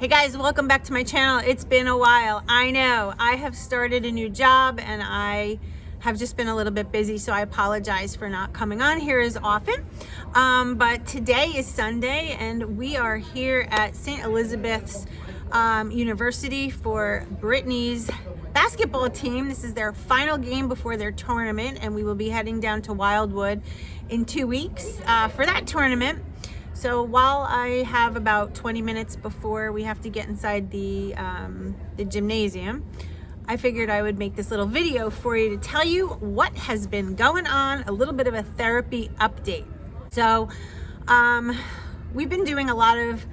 Hey guys, welcome back to my channel. It's been a while. I know I have started a new job and I have just been a little bit busy, so I apologize for not coming on here as often. But today is Sunday and we are here at St. Elizabeth's University for Brittany's basketball team. This is their final game before their tournament, and we will be heading down to Wildwood in 2 weeks for that tournament. So while I have about 20 minutes before we have to get inside the gymnasium, I figured I would make this little video for you to tell you what has been going on, a little bit of a therapy update. So we've been doing a lot of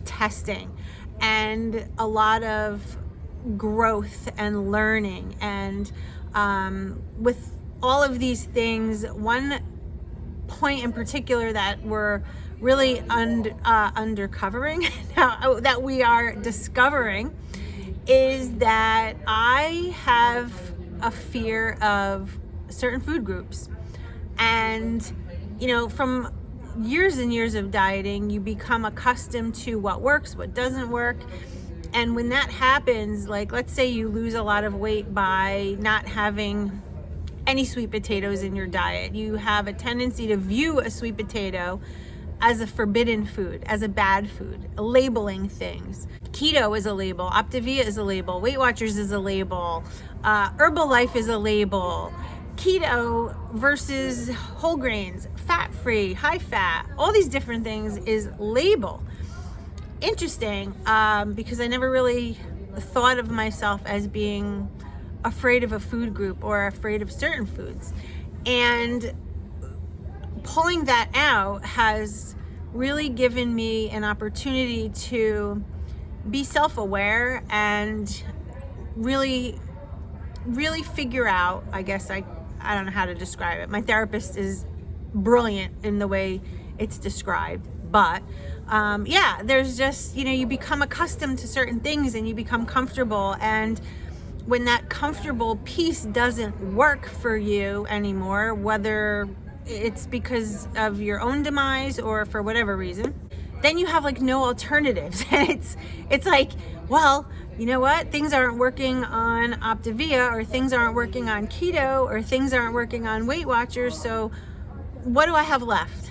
testing and a lot of growth and learning, and with all of these things, one point in particular that we're really undercovering now, that we are discovering, is that I have a fear of certain food groups. And you know, from years and years of dieting, you become accustomed to what works, what doesn't work. And when that happens, like let's say you lose a lot of weight by not having any sweet potatoes in your diet, you have a tendency to view a sweet potato as a forbidden food, as a bad food, labeling things. Keto is a label, Optavia is a label, Weight Watchers is a label, Herbalife is a label, keto versus whole grains, fat-free, high fat, all these different things is label. Interesting, because I never really thought of myself as being afraid of a food group or afraid of certain foods. And pulling that out has really given me an opportunity to be self-aware and really figure out, I guess I don't know how to describe it. My therapist is brilliant in the way it's described, but yeah, there's just, you know, you become accustomed to certain things and you become comfortable, and when that comfortable piece doesn't work for you anymore, whether it's because of your own demise or for whatever reason, then you have like no alternatives. And it's like, well, you know what, things aren't working on Optavia, or things aren't working on keto, or things aren't working on Weight Watchers, so what do I have left?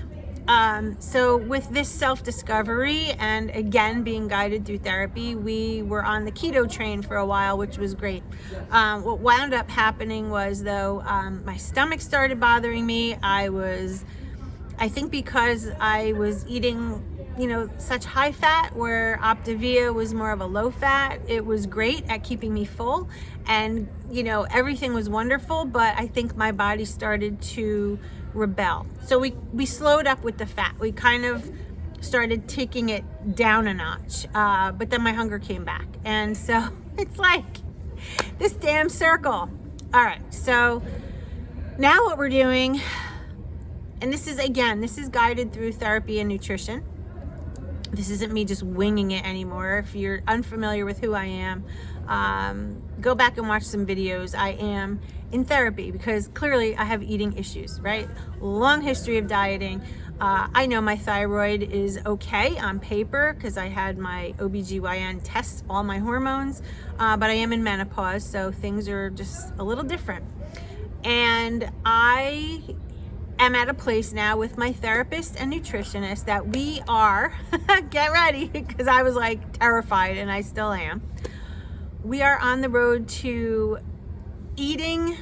So with this self-discovery and again being guided through therapy, we were on the keto train for a while, which was great. What wound up happening was, though, my stomach started bothering me. I think because I was eating, you know, such high fat, where Optavia was more of a low fat, it was great at keeping me full, and you know, everything was wonderful, but I think my body started to rebel. So we slowed up with the fat. We kind of started taking it down a notch, but then my hunger came back, and so it's like this damn circle. All right, so now what we're doing, and this is guided through therapy and nutrition. This isn't me just winging it anymore. If you're unfamiliar with who I am, go back and watch some videos. I am in therapy because clearly I have eating issues, right? Long history of dieting. I know my thyroid is okay on paper because I had my OBGYN test all my hormones, but I am in menopause, so things are just a little different. And I am at a place now with my therapist and nutritionist that we are, get ready, because I was like terrified and I still am. We are on the road to eating,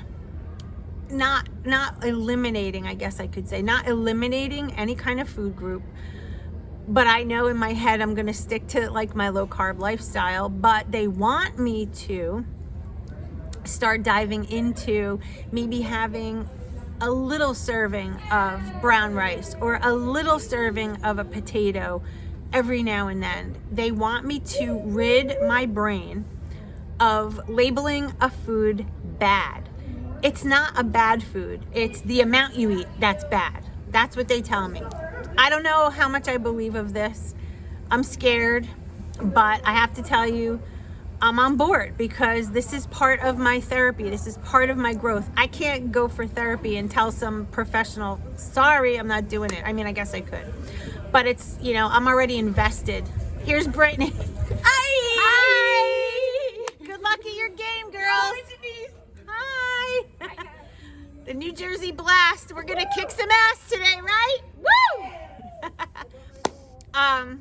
not eliminating, I guess I could say, not eliminating any kind of food group, but I know in my head I'm gonna stick to like my low carb lifestyle, but they want me to start diving into maybe having a little serving of brown rice or a little serving of a potato every now and then. They want me to rid my brain of labeling a food bad. It's not a bad food. It's the amount you eat that's bad. That's what they tell me. I don't know how much I believe of this. I'm scared, but I have to tell you, I'm on board because this is part of my therapy. This is part of my growth. I can't go for therapy and tell some professional, sorry, I'm not doing it. I mean, I guess I could, but it's, you know, I'm already invested. Here's Brittany. The New Jersey Blast. We're gonna kick some ass today, right? Woo!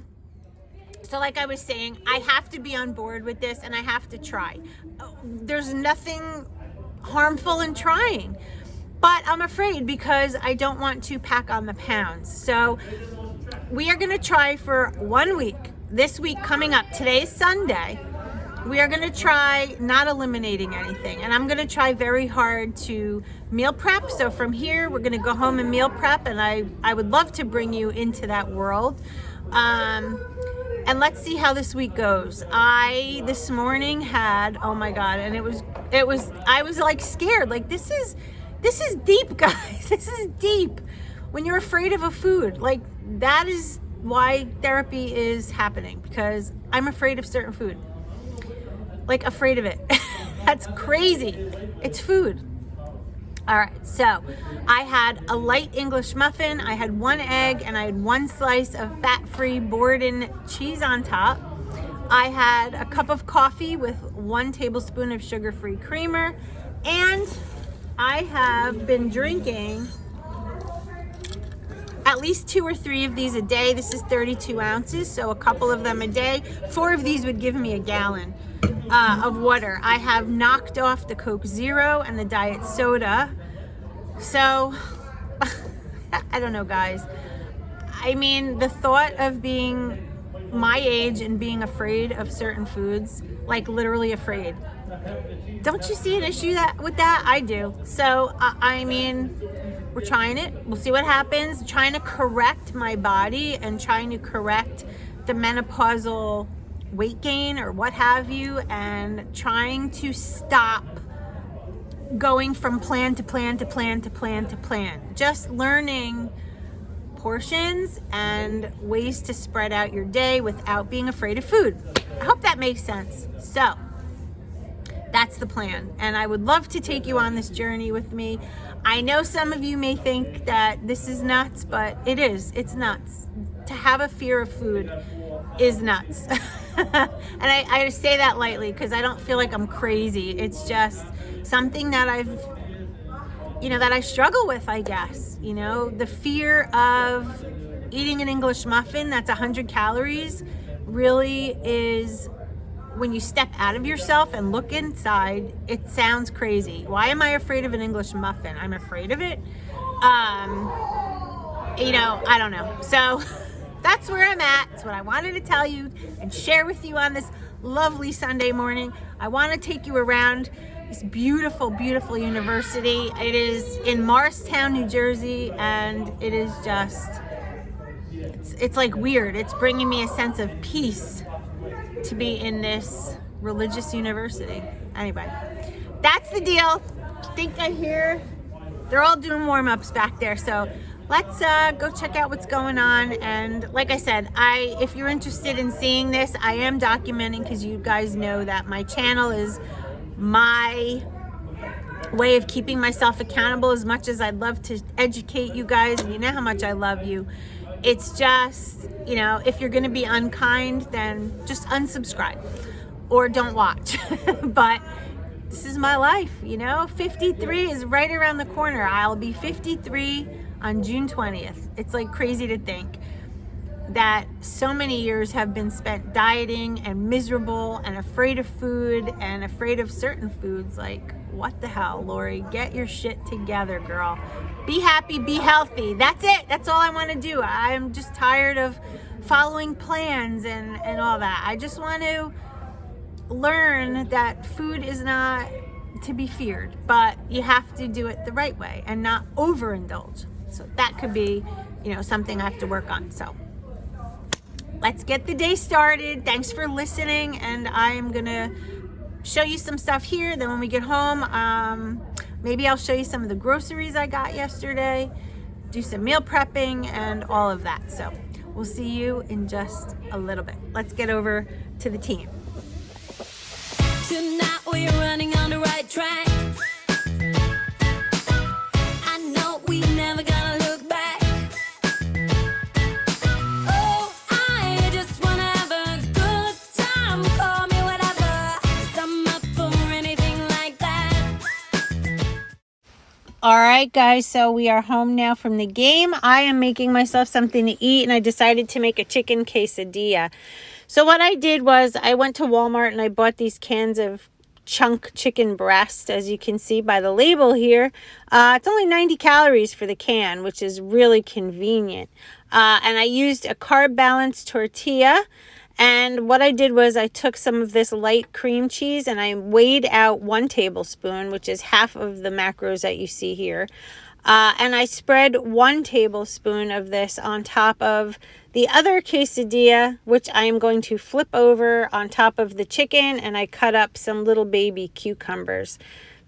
So like I was saying, I have to be on board with this and I have to try. There's nothing harmful in trying, but I'm afraid because I don't want to pack on the pounds. So we are gonna try for 1 week. This week coming up, today's Sunday, we are gonna try not eliminating anything. And I'm gonna try very hard to meal prep. So from here, we're gonna go home and meal prep, and I would love to bring you into that world. And let's see how this week goes. I this morning had, oh my God, and it was I was like scared. Like this is deep, guys. This is deep. When you're afraid of a food, like that is why therapy is happening, because I'm afraid of certain food. Like afraid of it. That's crazy. It's food. All right, so I had a light English muffin, I had 1 egg, and I had 1 slice of fat-free Borden cheese on top. I had a cup of coffee with 1 tablespoon of sugar-free creamer, and I have been drinking at least 2 or 3 of these a day. This is 32 ounces, so a couple of them a day. 4 of these would give me a gallon of water. I have knocked off the Coke Zero and the diet soda. So, I don't know, guys. I mean, the thought of being my age and being afraid of certain foods, like literally afraid. Don't you see an issue with that? I do. So, I mean, we're trying it. We'll see what happens. Trying to correct my body and trying to correct the menopausal weight gain or what have you, and trying to stop going from plan to plan to plan to plan to plan. Just learning portions and ways to spread out your day without being afraid of food. I hope that makes sense. So that's the plan, and I would love to take you on this journey with me. I know some of you may think that this is nuts, but it is. It's nuts. To have a fear of food is nuts. And I say that lightly because I don't feel like I'm crazy. It's just something that that I struggle with, I guess. The fear of eating an English muffin that's 100 calories really is, when you step out of yourself and look inside, it sounds crazy. Why am I afraid of an English muffin? I'm afraid of it. I don't know. So that's where I'm at. That's what I wanted to tell you and share with you on this lovely Sunday morning. I want to take you around this beautiful, beautiful university. It is in Morristown, New Jersey, and it is just, it's like weird. It's bringing me a sense of peace to be in this religious university. Anyway, that's the deal. I think I hear they're all doing warm-ups back there, so let's go check out what's going on. And like I said, if you're interested in seeing this, I am documenting, because you guys know that my channel is my way of keeping myself accountable. As much as I'd love to educate you guys, and you know how much I love you, it's just, if you're going to be unkind, then just unsubscribe or don't watch. But this is my life, 53 is right around the corner. I'll be 53 on June 20th. It's like crazy to think that so many years have been spent dieting and miserable and afraid of food and afraid of certain foods. Like, what the hell, Lori? Get your shit together, girl. Be happy, be healthy. That's it. That's all I want to do. I'm just tired of following plans and all that. I just want to learn that food is not to be feared, but you have to do it the right way and not overindulge. So that could be, something I have to work on. So let's get the day started. Thanks for listening, and I'm gonna show you some stuff here. Then when we get home, maybe I'll show you some of the groceries I got yesterday, do some meal prepping and all of that. So we'll see you in just a little bit. Let's get over to the team. Tonight we're running on the right track. I know we never gonna look back. Oh, I just wanna have a good time. Call me whatever, 'cause I'm up for anything like that. All right, guys, so we are home now from the game. I am making myself something to eat, and I decided to make a chicken quesadilla. So what I did was I went to Walmart and I bought these cans of chunk chicken breast, as you can see by the label here. It's only 90 calories for the can, which is really convenient. And I used a carb balanced tortilla. And what I did was I took some of this light cream cheese and I weighed out 1 tablespoon, which is half of the macros that you see here. And I spread 1 tablespoon of this on top of the other quesadilla, which I am going to flip over on top of the chicken, and I cut up some little baby cucumbers.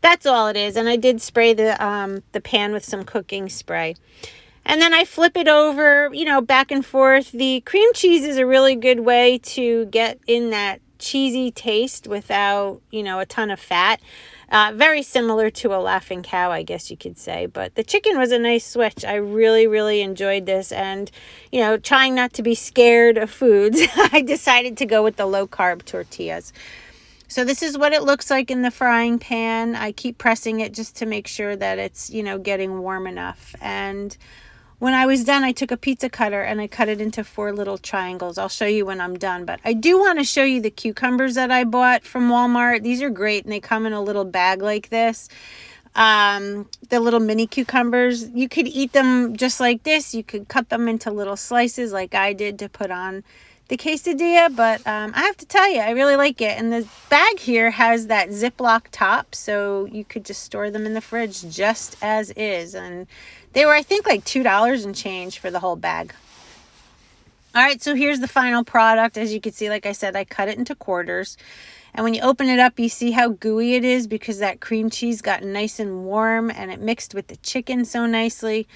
That's all it is. And I did spray the pan with some cooking spray. And then I flip it over, you know, back and forth. The cream cheese is a really good way to get in that cheesy taste without, you know, a ton of fat. Very similar to a Laughing Cow, I guess you could say. But the chicken was a nice switch. I really, really enjoyed this. And, you know, trying not to be scared of foods, I decided to go with the low-carb tortillas. So this is what it looks like in the frying pan. I keep pressing it just to make sure that it's, you know, getting warm enough. And when I was done, I took a pizza cutter and I cut it into 4 little triangles. I'll show you when I'm done. But I do want to show you the cucumbers that I bought from Walmart. These are great, and they come in a little bag like this. The little mini cucumbers. You could eat them just like this. You could cut them into little slices like I did to put on the quesadilla. But I have to tell you, I really like it. And the bag here has that Ziploc top, so you could just store them in the fridge just as is. And they were, I think, like $2 and change for the whole bag. All right, so here's the final product. As you can see, like I said, I cut it into quarters. And when you open it up, you see how gooey it is because that cream cheese got nice and warm and it mixed with the chicken so nicely.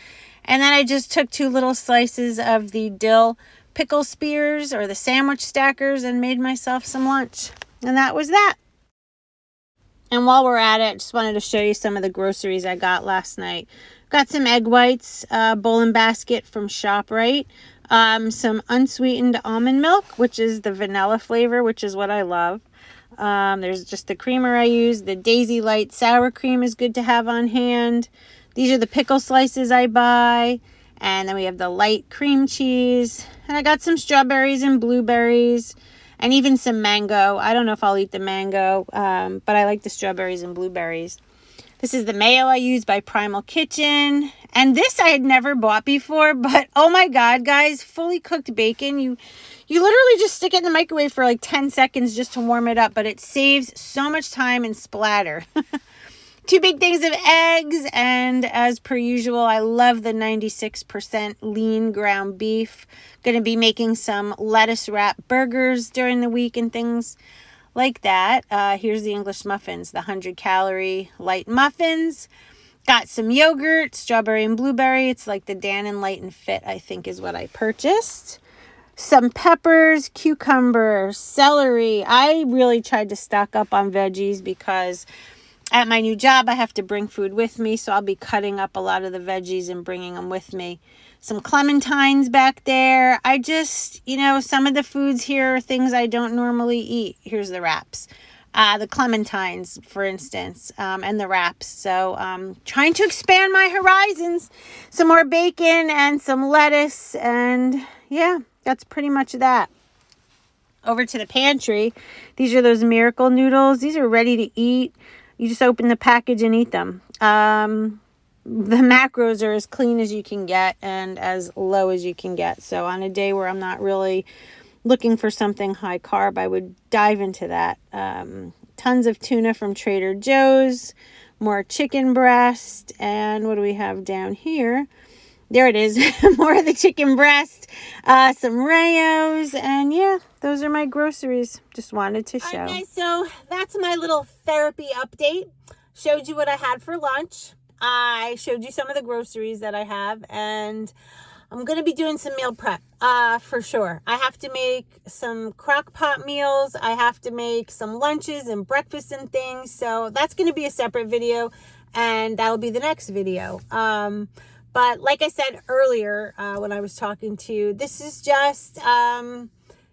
And then I just took 2 little slices of the dill pickle spears or the sandwich stackers and made myself some lunch. And that was that. And while we're at it, I just wanted to show you some of the groceries I got last night. Got some egg whites, bowl and basket from ShopRite. Some unsweetened almond milk, which is the vanilla flavor, which is what I love. There's just the creamer I use. The Daisy Light sour cream is good to have on hand. These are the pickle slices I buy. And then we have the light cream cheese. And I got some strawberries and blueberries. And even some mango. I don't know if I'll eat the mango, but I like the strawberries and blueberries. This is the mayo I use by Primal Kitchen. And this I had never bought before, but oh my God, guys, fully cooked bacon. You literally just stick it in the microwave for like 10 seconds just to warm it up, but it saves so much time and splatter. 2 big things of eggs, and as per usual, I love the 96% lean ground beef. Going to be making some lettuce wrap burgers during the week and things like that. Here's the English muffins, the 100-calorie light muffins. Got some yogurt, strawberry and blueberry. It's like the Dannon Light and Fit, I think is what I purchased. Some peppers, cucumber, celery. I really tried to stock up on veggies because at my new job, I have to bring food with me, so I'll be cutting up a lot of the veggies and bringing them with me. Some clementines back there. I just, you know, some of the foods here are things I don't normally eat. Here's the wraps. The clementines, for instance, and the wraps. So trying to expand my horizons. Some more bacon and some lettuce. And yeah, that's pretty much that. Over to the pantry. These are those miracle noodles. These are ready to eat. You just open the package and eat them. The macros are as clean as you can get and as low as you can get. So on a day where I'm not really looking for something high carb, I would dive into that. Tons of tuna from Trader Joe's, more chicken breast, and what do we have down here? There it is, more of the chicken breast, some Rayos, and yeah, those are my groceries. Just wanted to show. All right, guys, so that's my little therapy update. Showed you what I had for lunch. I showed you some of the groceries that I have, and I'm going to be doing some meal prep for sure. I have to make some crock pot meals. I have to make some lunches and breakfasts and things. So that's going to be a separate video, and that'll be the next video. But like I said earlier when I was talking to you, this is just,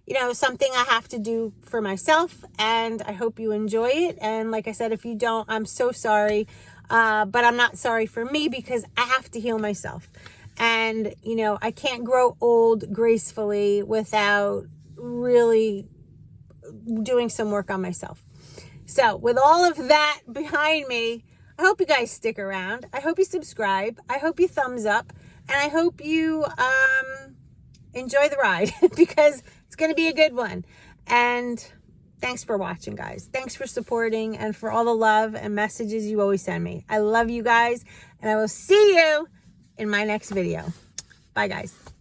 you know, something I have to do for myself, and I hope you enjoy it. And like I said, if you don't, I'm so sorry. But I'm not sorry for me because I have to heal myself. And, you know, I can't grow old gracefully without really doing some work on myself. So with all of that behind me, I hope you guys stick around. I hope you subscribe. I hope you thumbs up. And I hope you enjoy the ride because it's going to be a good one. And thanks for watching, guys. Thanks for supporting and for all the love and messages you always send me. I love you guys, and I will see you in my next video. Bye, guys.